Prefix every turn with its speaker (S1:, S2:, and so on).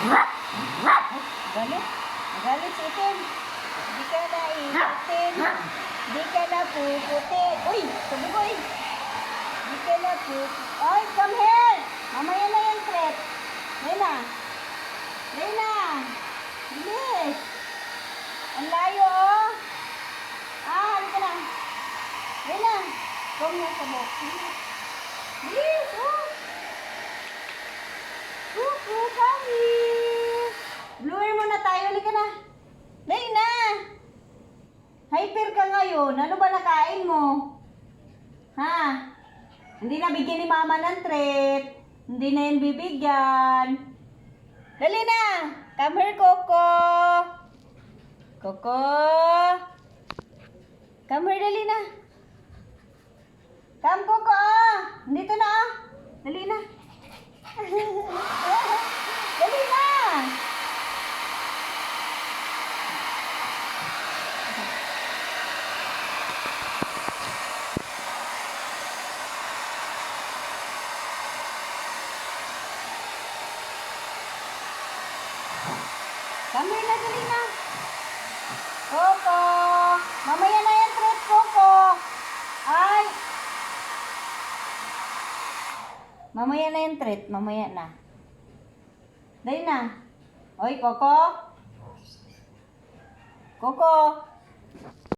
S1: Galit. Galit si Itim. Di ka na iitin. Di ka na puputin. Uy! Tubugoy! Di ka na Ay, come here! Mamaya na yan, Fred. Reyna. Reyna. Bilis. Ang layo, oh. Halika na. Reyna. Come na sa box. Bilis, oh. Kuku, kami. Bluer muna tayo. Halika na. Reyna. Hyper ka ngayon. Ano ba nakain mo? Ha? Hindi na bigyan ni mama ng treat. Hindi na yan bibigyan. Dali na. Come here, Coco. Coco. Come here, dali na. Come, Coco. Dito na, ah. Dali na. Dali na. Come here na, dali na. Coco. Mamaya na yan, treat, Coco. Ay. Mamaya na yung treat. Mamaya na. Dali na. Oy, Coco. Coco.